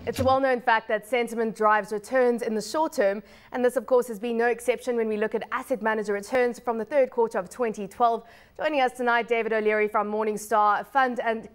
It's a well-known fact that sentiment drives returns in the short term, and this, of course, has been no exception when we look at asset manager returns from the third quarter of 2012. Joining us tonight, David O'Leary from Morningstar, fund and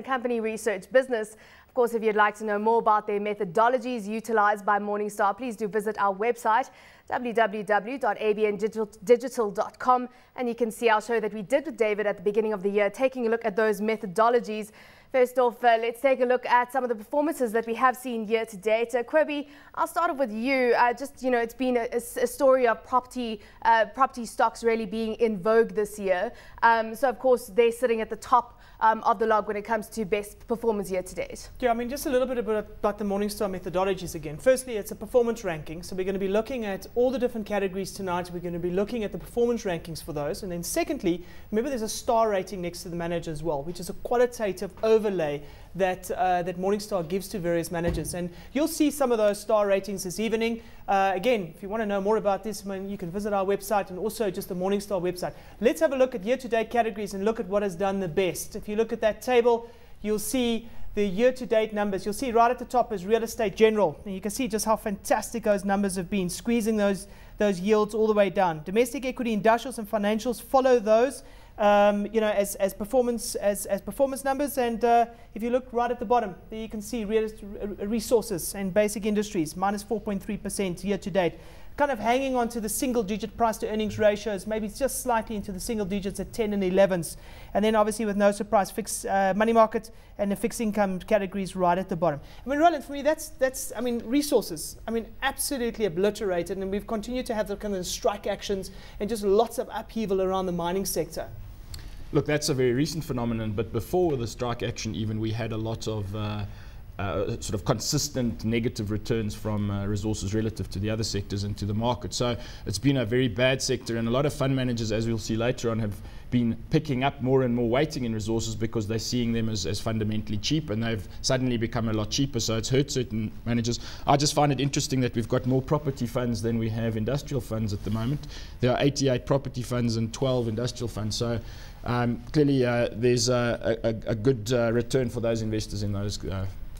company research business. Of course, if you'd like to know more about their methodologies utilized by Morningstar, please do visit our website, www.abndigital.com, and you can see our show that we did with David at the beginning of the year, taking a look at those methodologies. First off, let's take a look at some of the performances that we have seen year to date. Quibby, I'll start off with you. It's been a story of property stocks really being in vogue this year. So, of course, they're sitting at the top of the log when it comes to best performance year to date. Yeah, I mean, just a little bit about the Morningstar methodologies again. Firstly, it's a performance ranking. So we're going to be looking at all the different categories tonight. We're going to be looking at the performance rankings for those. And then secondly, remember there's a star rating next to the manager as well, which is a qualitative overlay that Morningstar gives to various managers. And you'll see some of those star ratings this evening. Again, if you want to know more about this, you can visit our website and also just the Morningstar website. Let's have a look at year-to-date categories and look at what has done the best. If you look at that table, you'll see the year-to-date numbers. You'll see right at the top is real estate general. And you can see just how fantastic those numbers have been, squeezing those yields all the way down. Domestic equity, industrials and financials follow those. As performance numbers, and if you look right at the bottom, there you can see resources and basic industries minus 4.3% year to date, kind of hanging on to the single-digit price-to-earnings ratios, maybe just slightly into the single digits at 10 and 11s, and then obviously with no surprise, fixed money market and the fixed income categories right at the bottom. I mean, Roland, for me, that's resources. I mean, absolutely obliterated, and we've continued to have the kind of strike actions and just lots of upheaval around the mining sector. Look, that's a very recent phenomenon, but before the strike action even, we had a lot of sort of consistent negative returns from resources relative to the other sectors and to the market. So it's been a very bad sector, and a lot of fund managers, as we'll see later on, have been picking up more and more weighting in resources because they're seeing them as fundamentally cheap, and they've suddenly become a lot cheaper, so it's hurt certain managers. I just find it interesting that we've got more property funds than we have industrial funds at the moment. There are 88 property funds and 12 industrial funds, so clearly there's a good return for those investors in those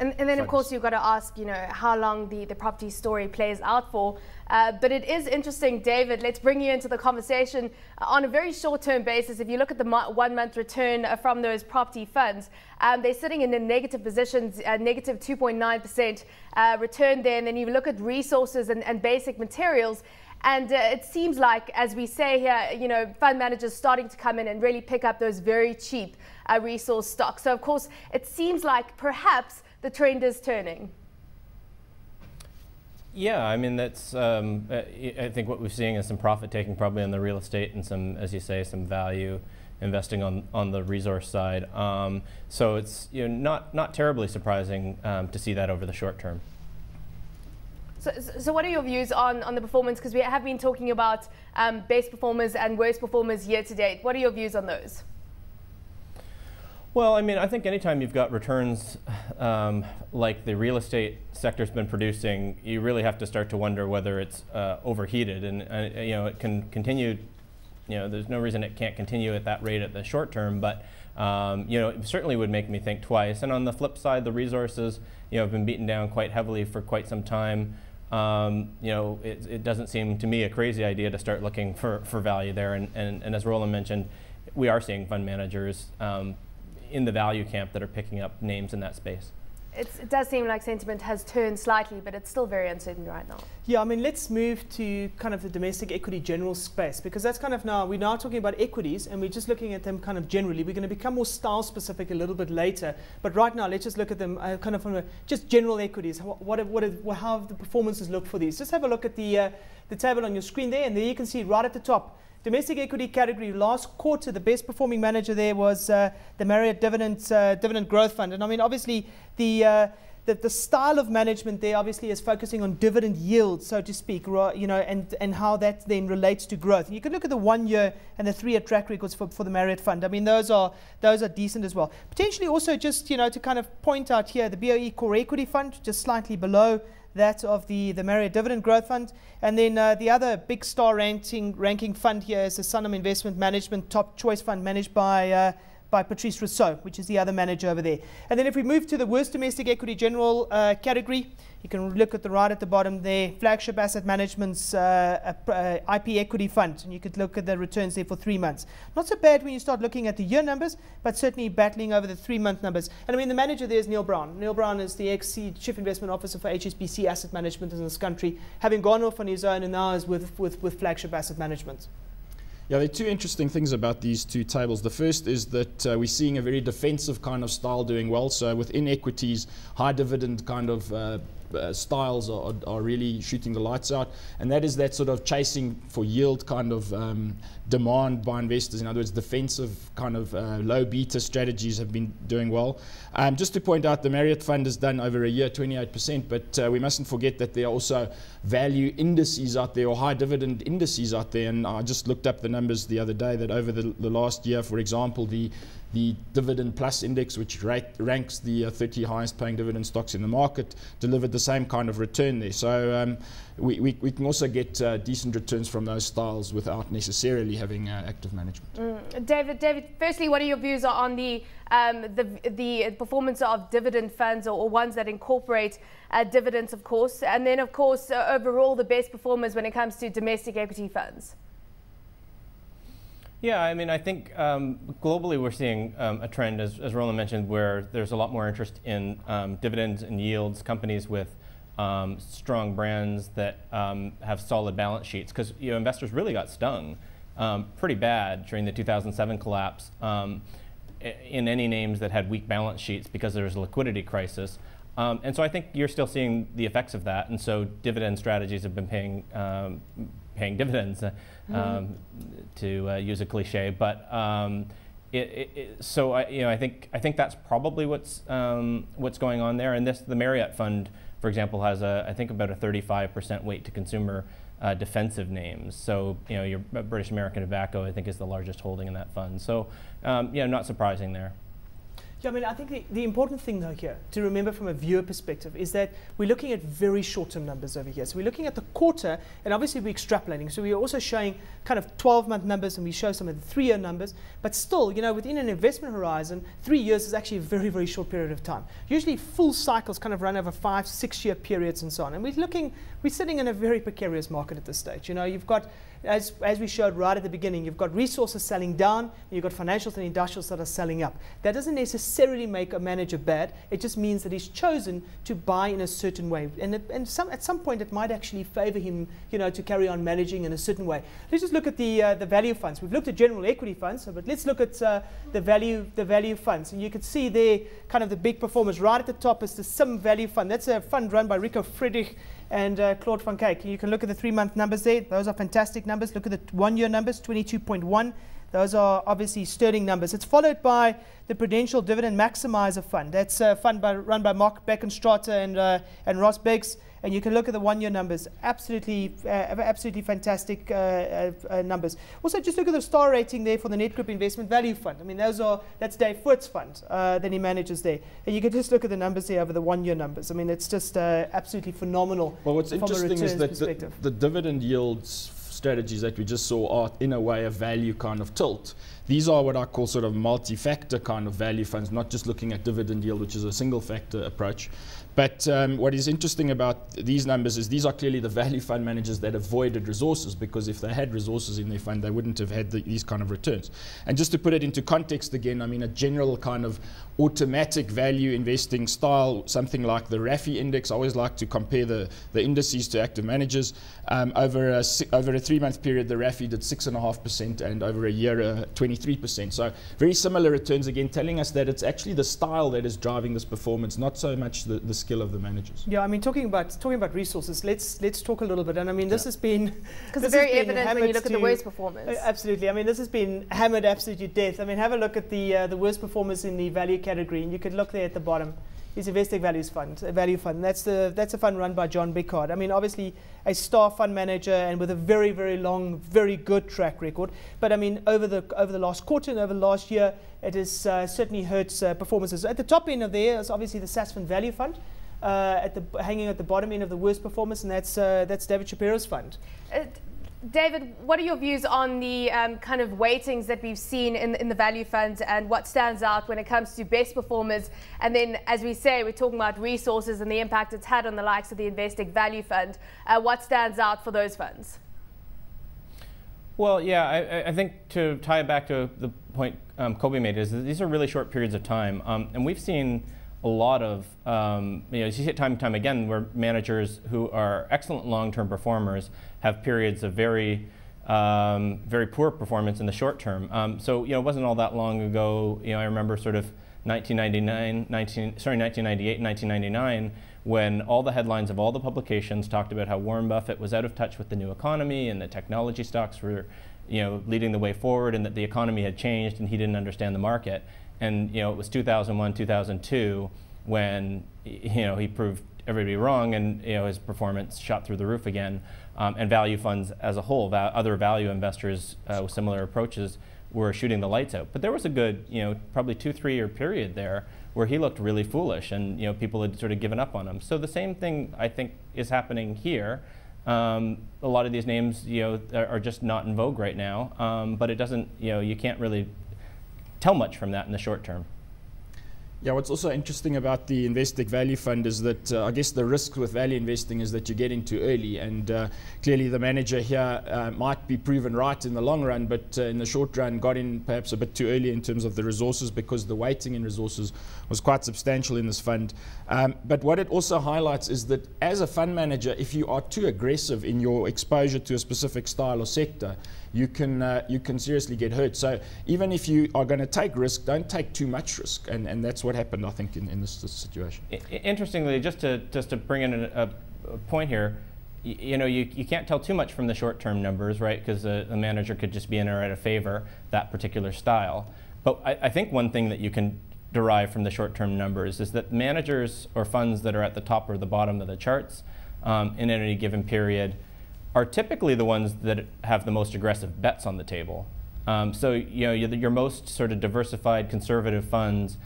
And then, of course, you've got to ask, how long the property story plays out for. But it is interesting, David, let's bring you into the conversation. On a very short-term basis, if you look at the one-month return from those property funds, they're sitting in the negative positions, negative 2.9% return there. And then you look at resources and basic materials, and it seems like, as we say here, fund managers starting to come in and really pick up those very cheap resource stocks. So, of course, it seems like perhaps the trend is turning. Yeah, I mean, that's, I think what we're seeing is some profit taking probably on the real estate and some, as you say, some value investing on the resource side. So it's not terribly surprising to see that over the short term. So what are your views on the performance? Because we have been talking about best performers and worst performers year to date. What are your views on those? Well, I mean, I think anytime you've got returns like the real estate sector's been producing, you really have to start to wonder whether it's overheated. And it can continue. There's no reason it can't continue at that rate at the short term. But it certainly would make me think twice. And on the flip side, the resources have been beaten down quite heavily for quite some time. It doesn't seem to me a crazy idea to start looking for value there. And as Roland mentioned, we are seeing fund managers in the value camp that are picking up names in that space. It does seem like sentiment has turned slightly, but it's still very uncertain right now. Yeah, I mean, let's move to kind of the domestic equity general space, because that's kind of we're now talking about equities and we're just looking at them kind of generally. We're going to become more style specific a little bit later, but right now let's just look at them kind of from just general equities. How have the performances look for these? Just have a look at the table on your screen there, and there you can see right at the top, domestic equity category, last quarter, the best performing manager there was the Marriott Dividend Growth Fund. And I mean, obviously, the style of management there obviously is focusing on dividend yield, so to speak, and how that then relates to growth. And you can look at the 1 year and the 3 year track records for the Marriott Fund. I mean, those are decent as well. Potentially also just, to kind of point out here, the BOE Core Equity Fund, just slightly below that of the Marriott Dividend Growth Fund. And then the other big star ranking fund here is the Sanlam Investment Management Top Choice Fund, managed by Patrice Rousseau, which is the other manager over there. And then if we move to the worst domestic equity general category, you can look at the right at the bottom there, Flagship Asset Management's IP Equity Fund, and you could look at the returns there for 3 months. Not so bad when you start looking at the year numbers, but certainly battling over the 3-month numbers. And I mean, the manager there is Neil Brown. Neil Brown is the ex-Chief Investment Officer for HSBC Asset Management in this country, having gone off on his own and now is with Flagship Asset Management. Yeah, there are two interesting things about these two tables. The first is that we're seeing a very defensive kind of style doing well. So within equities, high dividend kind of styles are really shooting the lights out, and that is that sort of chasing for yield kind of demand by investors. In other words, defensive kind of low beta strategies have been doing well. Just to point out, the Marriott Fund has done over a year 28%, but we mustn't forget that there are also value indices out there, or high dividend indices out there, and I just looked up the numbers the other day that over the last year, for example, the Dividend Plus Index, which ranks the 30 highest paying dividend stocks in the market, delivered the same kind of return there. So we can also get decent returns from those styles without necessarily having active management. David, firstly, what are your views on the performance of dividend funds or ones that incorporate dividends, of course, and then, of course, overall the best performers when it comes to domestic equity funds? Yeah, I mean, I think globally we're seeing a trend, as Roland mentioned, where there's a lot more interest in dividends and yields, companies with strong brands that have solid balance sheets, because investors really got stung pretty bad during the 2007 collapse in any names that had weak balance sheets because there was a liquidity crisis. And so I think you're still seeing the effects of that, and so dividend strategies have been paying dividends, to use a cliche. But so I think that's probably what's going on there. And the Marriott Fund, for example, has I think about a 35% weight to consumer defensive names. So your British American Tobacco, I think, is the largest holding in that fund. So not surprising there. Yeah, I mean, I think the important thing though here to remember from a viewer perspective is that we're looking at very short-term numbers over here. So we're looking at the quarter, and obviously we're extrapolating. So we're also showing kind of 12-month numbers, and we show some of the 3-year numbers. But still, within an investment horizon, 3 years is actually a very, very short period of time. Usually full cycles kind of run over 5-6 year periods and so on. And we're sitting in a very precarious market at this stage. You've got, as we showed right at the beginning, you've got resources selling down, and you've got financials and industrials that are selling up. That doesn't necessarily make a manager bad. It just means that he's chosen to buy in a certain way. And at some point, it might actually favor him, to carry on managing in a certain way. Let's just look at the value funds. We've looked at general equity funds, but let's look at the value funds. And you can see there kind of the big performers. Right at the top is the Sim Value Fund. That's a fund run by Rico Friedrich and Claude van Cake. You can look at the 3-month numbers there. Those are fantastic numbers. Look at the 1-year numbers, 22.1. Those are obviously sterling numbers. It's followed by the Prudential Dividend Maximizer Fund. That's a fund run by Mark Beckenstrater and Ross Beggs. And you can look at the 1-year numbers. Absolutely fantastic numbers. Also, just look at the star rating there for the Net Group Investment Value Fund. I mean, that's Dave Foote's fund that he manages there. And you can just look at the numbers there over the 1-year numbers. I mean, it's just absolutely phenomenal. Well, what's interesting is that the dividend yields strategies that we just saw are, in a way, a value kind of tilt. These are what I call sort of multi-factor kind of value funds, not just looking at dividend yield, which is a single factor approach. But what is interesting about these numbers is these are clearly the value fund managers that avoided resources, because if they had resources in their fund, they wouldn't have had these kind of returns. And just to put it into context again, I mean, a general kind of automatic value investing style, something like the RAFI index, I always like to compare the indices to active managers. Over a 3-month period, the RAFI did 6.5%, and over a year, 23%. So very similar returns, again, telling us that it's actually the style that is driving this performance, not so much the skill of the managers. Yeah, I mean, talking about resources, let's talk a little bit. And I mean, this has been, because it's very evident when you look at the worst performers. Absolutely. I mean, this has been hammered absolutely to death. I mean, have a look at the worst performers in the value category, and you could look there at the bottom. Is Investec Values Fund, a value fund. That's a fund run by John Bickard. I mean, obviously a star fund manager and with a very, very long, very good track record. But I mean, over the last quarter and over the last year, it has certainly hurt performances. At the top end of there is obviously the Sasfin Value Fund, hanging at the bottom end of the worst performance, and that's David Shapiro's fund. David, what are your views on the kind of weightings that we've seen in the value funds, and what stands out when it comes to best performers? And then, as we say, we're talking about resources and the impact it's had on the likes of the Investec Value Fund. What stands out for those funds? Well, yeah, I think to tie it back to the point Kobe made is that these are really short periods of time, and we've seen a lot of, you see it time and time again where managers who are excellent long-term performers have periods of very poor performance in the short term. So, it wasn't all that long ago, I remember sort of 1998, 1999, when all the headlines of all the publications talked about how Warren Buffett was out of touch with the new economy and the technology stocks were, leading the way forward, and that the economy had changed and he didn't understand the market. And it was 2001, 2002 when he proved everybody wrong, and his performance shot through the roof again. And value funds as a whole, other value investors with similar approaches were shooting the lights out. But there was a good, probably 2-3 year period there where he looked really foolish, and people had sort of given up on him. So the same thing I think is happening here. A lot of these names, are just not in vogue right now. But it doesn't, you can't really tell much from that in the short term. Yeah, what's also interesting about the Investec Value Fund is that I guess the risk with value investing is that you're getting too early, and clearly the manager here might be proven right in the long run, but in the short run got in perhaps a bit too early in terms of the resources, because the weighting in resources was quite substantial in this fund. But what it also highlights is that as a fund manager, if you are too aggressive in your exposure to a specific style or sector, you can seriously get hurt. So even if you are going to take risk, don't take too much risk, and that's what happened, I think, in this situation. Interestingly, just to bring in a point here, you can't tell too much from the short-term numbers, right? Because a manager could just be in or out of favor that particular style. But I think one thing that you can derive from the short-term numbers is that managers or funds that are at the top or the bottom of the charts in any given period are typically the ones that have the most aggressive bets on the table. So your most sort of diversified conservative funds,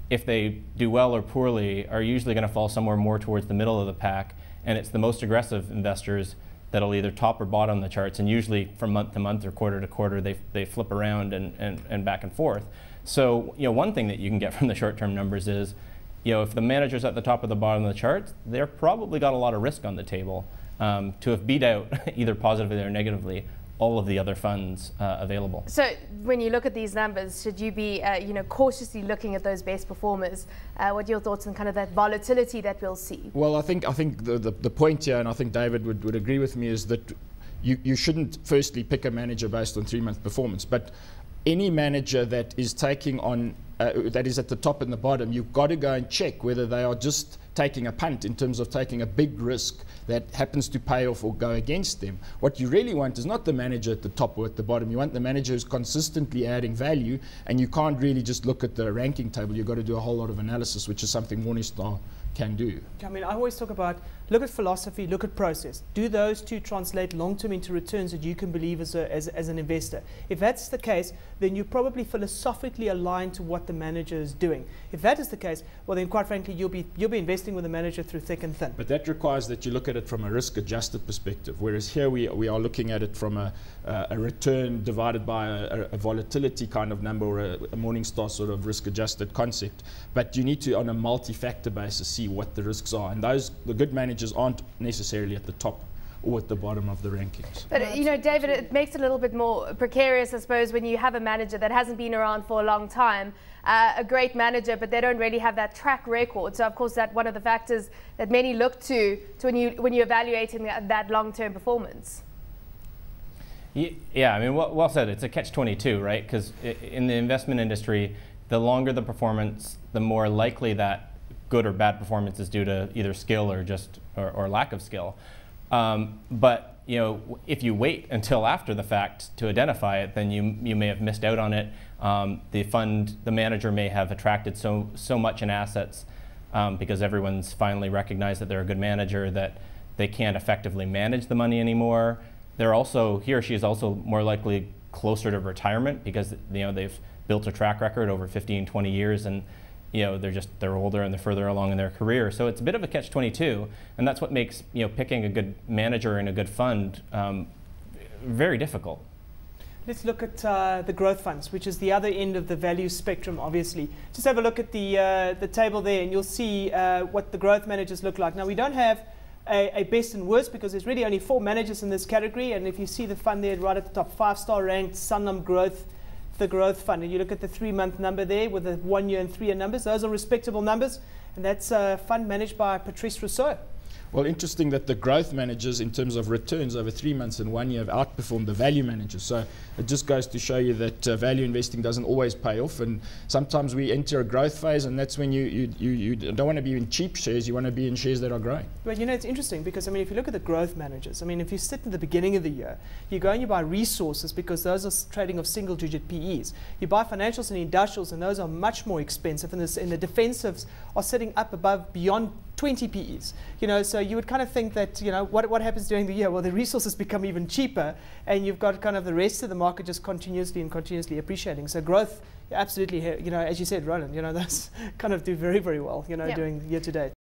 if they do well or poorly, are usually going to fall somewhere more towards the middle of the pack, and it's the most aggressive investors that'll either top or bottom the charts, and usually from month to month or quarter to quarter they flip around and back and forth. So one thing that you can get from the short-term numbers is, if the manager's at the top or the bottom of the charts, they're probably got a lot of risk on the table. To have beat out either positively or negatively all of the other funds available. So when you look at these numbers, should you be cautiously looking at those best performers? What are your thoughts on kind of that volatility that we'll see? Well, I think the point here, and I think David would agree with me, is that you shouldn't firstly pick a manager based on 3-month performance, but any manager that is taking on that is at the top and the bottom, you've got to go and check whether they are just taking a punt in terms of taking a big risk that happens to pay off or go against them. What you really want is not the manager at the top or at the bottom. You want the manager who's consistently adding value, and you can't really just look at the ranking table. You've got to do a whole lot of analysis, which is something Morningstar can do. I mean, I always talk about look at philosophy, look at process. Do those two translate long-term into returns that you can believe as an investor? If that's the case, then you're probably philosophically aligned to what the manager is doing. If that is the case, well then quite frankly you'll be investing with the manager through thick and thin. But that requires that you look at it from a risk-adjusted perspective, whereas here we are looking at it from a return divided by a volatility kind of number, or a Morningstar sort of risk-adjusted concept. But you need to, on a multi-factor basis, see what the risks are, and the good managers aren't necessarily at the top or at the bottom of the rankings. But David, it makes it a little bit more precarious, I suppose, when you have a manager that hasn't been around for a long time, a great manager, but they don't really have that track record. So of course that's one of the factors that many look to when you're evaluating that long-term performance. Yeah, I mean, well said. It's a catch-22, right? Because in the investment industry, the longer the performance, the more likely that good or bad performance is due to either skill or just or lack of skill. But if you wait until after the fact to identify it, then you may have missed out on it. The manager may have attracted so much in assets because everyone's finally recognized that they're a good manager, that they can't effectively manage the money anymore. He or she is also more likely closer to retirement because they've built a track record over 15, 20 years, and they're older and they're further along in their career. So it's a bit of a catch-22, and that's what makes picking a good manager and a good fund very difficult. Let's look at the growth funds, which is the other end of the value spectrum, obviously. Just have a look at the table there, and you'll see what the growth managers look like. Now, we don't have a best and worst because there's really only 4 managers in this category, and if you see the fund there right at the top, 5-star ranked, Sanlam Growth, the growth fund, and you look at the 3-month number there with the 1-year and 3-year numbers, those are respectable numbers, and that's a fund managed by Patrice Rousseau. Well, interesting that the growth managers, in terms of returns over 3 months and 1 year, have outperformed the value managers. So it just goes to show you that value investing doesn't always pay off. And sometimes we enter a growth phase, and that's when you don't want to be in cheap shares. You want to be in shares that are growing. But you know, it's interesting because, I mean, if you look at the growth managers, I mean, if you sit at the beginning of the year, you go and you buy resources because those are trading of single-digit PEs. You buy financials and industrials, and those are much more expensive. And the defensives are sitting up above, beyond 20 PEs, you know, so you would kind of think that, you know, what happens during the year? Well, the resources become even cheaper, and you've got kind of the rest of the market just continuously appreciating. So growth, absolutely, you know, as you said, Roland, you know, those kind of do very, very well, you know, during the year to date.